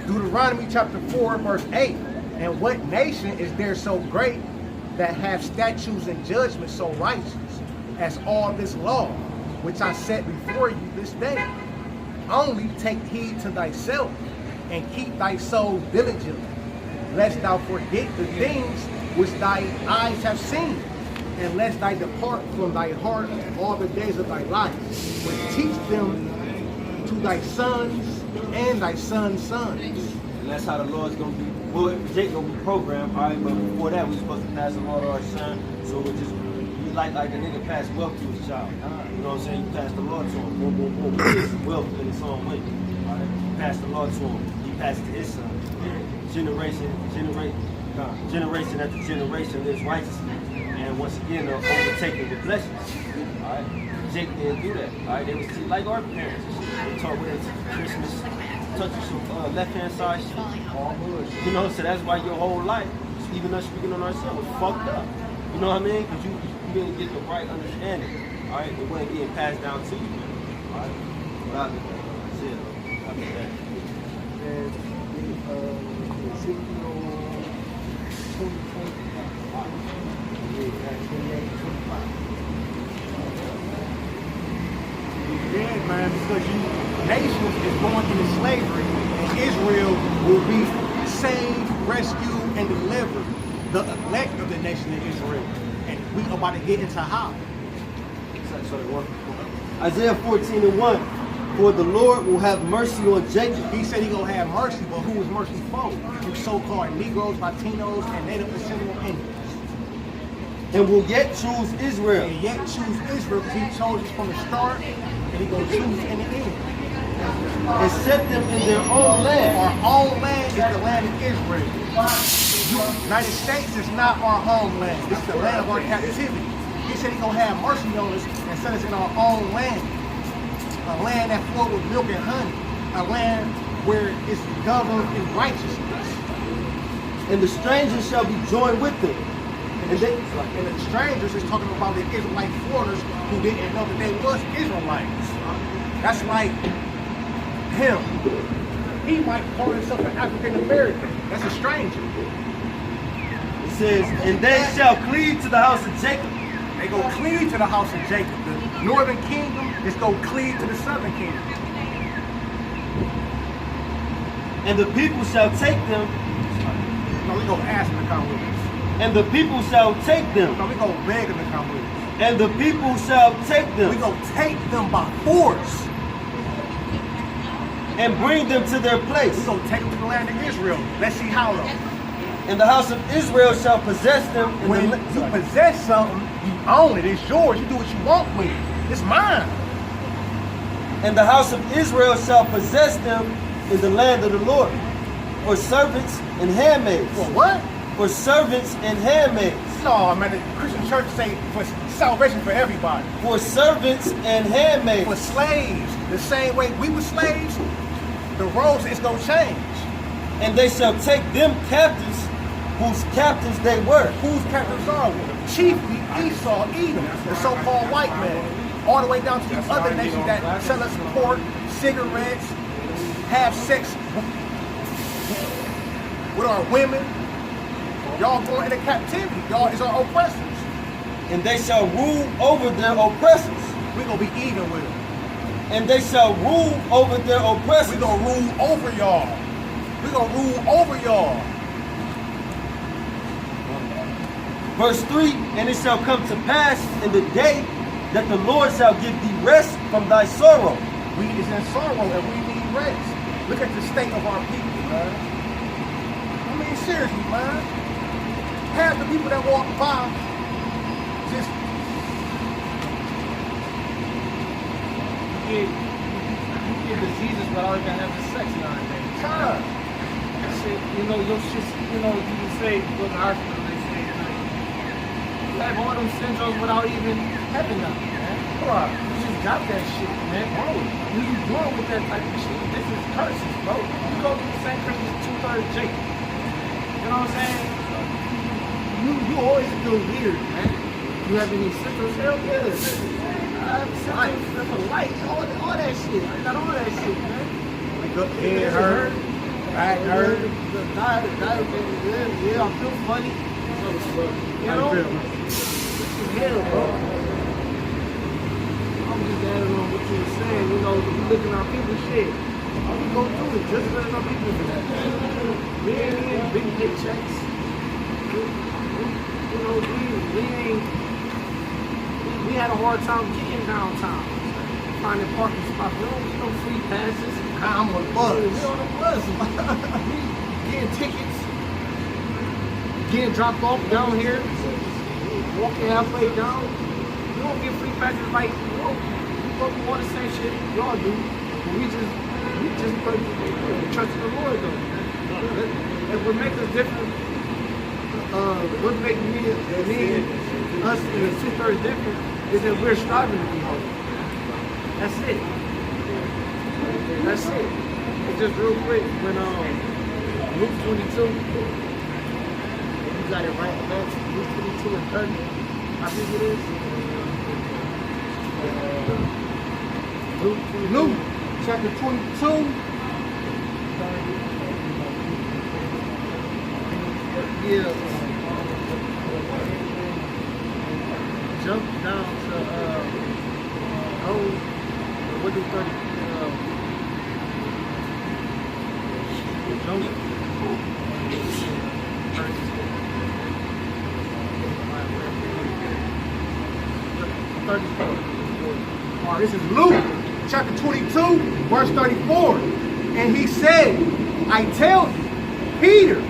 Deuteronomy chapter 4, verse 8. And what nation is there so great that have statutes and judgments so righteous as all this law, which I set before you this day? Only take heed to thyself and keep thy soul diligent, lest thou forget the things which thy eyes have seen, and lest thou depart from thy heart all the days of thy life, but teach them to thy sons and thy sons' sons. And that's how the law is going to be. Well, Jake going to be programmed, all right, but before that, we're supposed to pass the law to our son, so it just be like a nigga pass wealth to his child. You know what I'm saying? You pass the law to him. Boom, boom, boom. It's wealth in its own way. All right? You pass the law to him. He passed it to his son. Generation after generation lives righteously. And once again, they're overtaken with blessings. All right? Jake didn't do that. All right? They was like our parents. They taught with us Christmas, touching some left-hand side shit. All bullshit. You know, so that's why your whole life, even us speaking on ourselves, was fucked up. You know what I mean? Because you didn't get the right understanding. All right? It wasn't getting passed down to you. All right? But that's it. After that. Ezekiel 28:25. Yeah, man, because nations is going into slavery, and Israel will be saved, rescued, and delivered. The elect of the nation of Israel. And we are about to get into how. Isaiah 14:1. For the Lord will have mercy on Jacob. He said he gonna have mercy, but who was mercy for? You so-called Negroes, Latinos, and Native Descendant Indians. And will yet choose Israel. And yet choose Israel because he chose us from the start, and he gonna choose in the end. And set them in their own land. Our own land is the land of Israel. The United States is not our homeland. This is the land of our captivity. He said he gonna have mercy on us and set us in our own land. A land that flowed with milk and honey. A land where it's governed in righteousness. And the strangers shall be joined with them. And the strangers is talking about the Israelite foreigners who didn't know that they was Israelites. That's like him. He might call himself an African American. That's a stranger. It says, and they shall cleave to the house of Jacob. They go cleave to the house of Jacob. The northern kingdom is go cleave to the southern kingdom. And the people shall take them. No, we go ask them to come with us. And the people shall take them. No, we go beg them to come with us. And the people shall take them. We go take them by force. And bring them to their place. We go take them to the land of Israel. Let's see how though. And the house of Israel shall possess them. When you possess something, you own it. It's yours. You do what you want with it. It's mine. And the house of Israel shall possess them in the land of the Lord. For servants and handmaids. For what? For servants and handmaids. No, man, the Christian church say for salvation for everybody. For servants and handmaids. For slaves. The same way we were slaves, the roles is going to change. And they shall take them captives, whose captives they were. Whose captives are we? Chiefly Esau, Edom, the so-called white man. All the way down to these other nations that sell us pork, cigarettes, have sex with our women. Y'all going into captivity. Y'all is our oppressors. And they shall rule over their oppressors. We're going to be even with them. And they shall rule over their oppressors. We're going to rule over y'all. We're going to rule over y'all. Verse 3, and it shall come to pass in the day that the Lord shall give thee rest from thy sorrow. We is in sorrow and we need rest. Look at the state of our people, man. I mean, seriously, man. Half the people that walk by just you get diseases without even having sex nowadays. God. Shit, you know, your shit, you know, you can say, go to the hospital, they say, you have all them syndromes without even having nothing, man. Right. You just got that shit, man. Bro, what you doing with that type of shit? This is curses, bro. You go through the same curses as 2/3 Jake. You know what I'm saying? You always feel weird, man. You have any symptoms? Hell yeah. I have symptoms for light, all that shit. I got all that shit, man. Wake up, head hurt. Right, nerd. Yeah, I feel funny. You know? Hell, bro. I'm just adding on what you were saying. You know, we look at our people shit. We go through it just as our people do. Million, big paychecks. You know, we had a hard time getting downtown. Finding parking spots. We don't get no free passes. I'm on the bus. We on the bus. We getting tickets. Getting dropped off down here. Walking halfway down. We don't get free passes like, you know, we go through all the same shit y'all do. But we just put trust in the Lord though. And what makes us different, what makes me and us and the 2/3 different is that we're striving to be holy. That's it. That's it. And just real quick, when Luke 22, you got it right back, Luke 22 and 30, I think it is. Luke chapter 22. Yeah. Jump down to what do 30? All right, this is Luke chapter 22, verse 34. And he said, I tell you, Peter,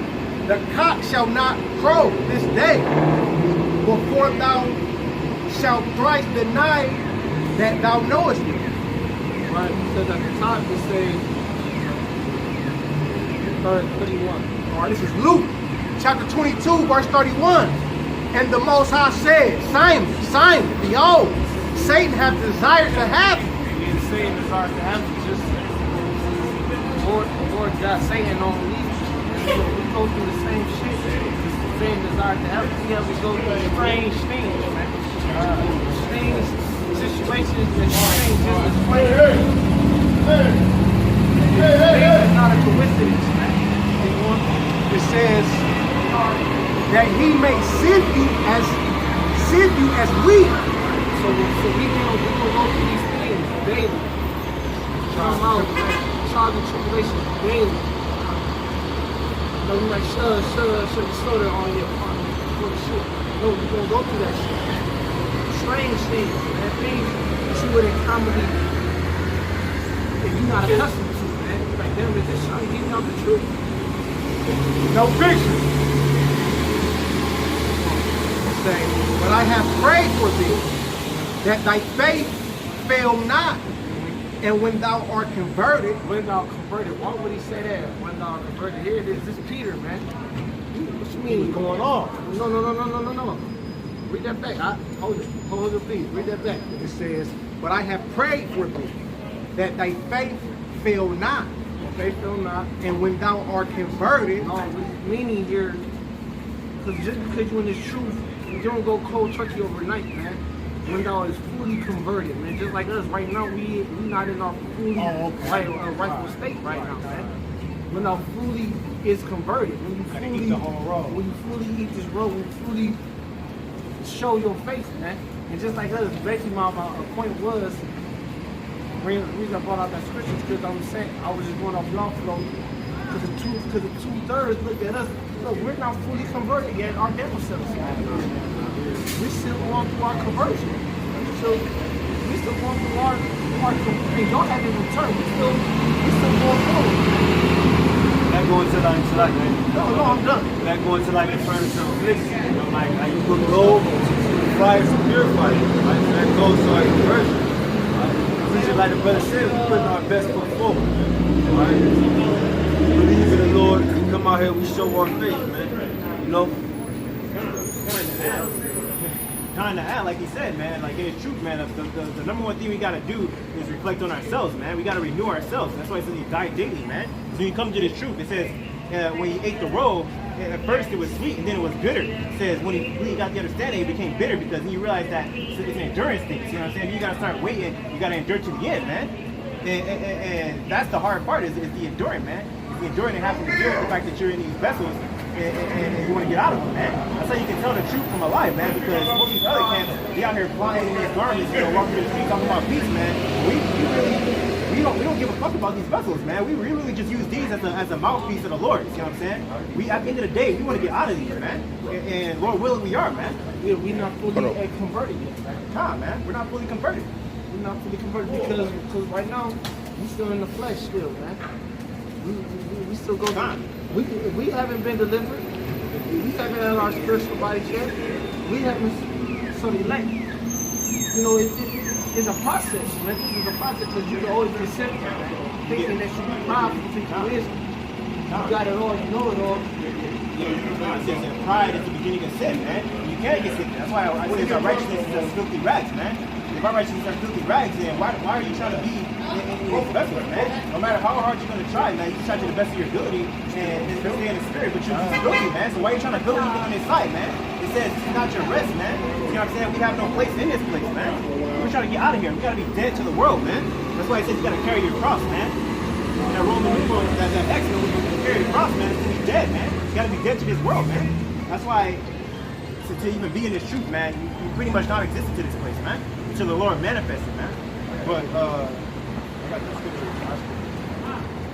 the cock shall not crow this day before thou shalt thrice deny that thou knowest me. Right, because at the top it says 31. All right, this is Luke chapter 22, verse 31. And the Most High said, Simon, Simon, behold, Satan hath desired to have you. And Satan desires to have you, just Lord got Satan on leave. We go through the same shit. Satan desires to have you. We go through strange things, man. Strange situations that strange just as plain. It's not a coincidence, man. It says that he may sift you as wheat. So we gonna go through these things daily. Trials and tribulations daily. No, we like shut the soda on your shit. No, we gonna go through that shit. Strange things, man. Things that you wouldn't commonly, that you're not accustomed to, man. Like, damn, is this shit getting out the truth? No picture. Say, but I have prayed for thee, that thy faith fail not. And when thou art converted, When thou converted, why would he say that? When thou converted, here it is. This is Peter, man. What you mean? what's going on? No. Read that back. Hold it, please. Read that back. It says, but I have prayed for thee, that thy faith fail not. Faith fail not. And when thou art converted, No, meaning you're, because just because you're in this truth, you don't go cold turkey overnight, man. When thou is fully converted, man. Just like us right now, we not in our fully rightful state right now, man. When thou fully is converted, when you fully eat the whole roll. when you fully eat this roll, when you fully show your face, man. And just like us, basically my point was, the reason I brought out that scripture is because I was saying, I was just going off law flow, because the 2/3 look at us, look, we're not fully converted yet, our devil selves. We still going through our conversion. So we still going through our and y'all haven't even turned. We still going forward. That going to like, man. No, I'm done. That going to like the furnace of affliction. You know, like how you put gold, fire to purify it. Right? So that goes to our conversion. Right? Preaching like the brother said, we're putting our best foot forward. Right? Believe in the Lord, we come out here, we show our faith, man. You know? Kind of act like he said, man. Like in the truth, man. The number one thing we gotta do is reflect on ourselves, man. We gotta renew ourselves. That's why it says you die daily, man. So when you come to this truth, it says when you ate the roll, at first it was sweet and then it was bitter. It says when you got the understanding, it became bitter because then you realize that it's an endurance thing. You know what I'm saying? You gotta start waiting. You gotta endure to the end, man. And that's the hard part is the enduring, man. enduring and having to deal with the fact that you're in these vessels and you want to get out of them, man. That's how you can tell the truth from a lie, man, because most of these other camps, they out here flying in these garments, walking through the streets talking about peace, man. We don't give a fuck about these vessels, man. We really just use these as a mouthpiece of the Lord, you know what I'm saying? At the end of the day, we want to get out of these, man. And Lord willing, we are, man. We're not fully converted yet. Nah, man, we're not fully converted. We're not fully converted because right now we still in the flesh still, man. We still go Time. we haven't been delivered. We haven't had our spiritual bodies yet. We haven't so elect. You know, it's a process, man. This is a process because you can always be simple, man. Thinking that you be powerful, think you wisdom. You got it all, you know it all. It says that pride is the beginning of sin, man. You can't get sick. That's why I say our righteousness is filthy rags, man. If our righteousness are filthy rags, then why are you trying to be in these vessels, man? No matter how hard you're going to try, man, you try to the best of your ability and stay in the spirit, but you're filthy, man. So why are you trying to build anything on this side, man? It says it's not your rest, man. You know what I'm saying? We have no place in this place, man. We're trying to get out of here. We got to be dead to the world, man. That's why it says you got to carry your cross, man. That Roman numeral, that X-Men, we can carry the cross, man. It's to be dead, man. You got to be dead to this world, man. That's why to even be in this truth, man, you pretty much not existed to this place, man. Until the Lord manifested, man. But I got the scripture.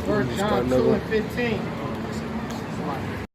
1 John 2:15.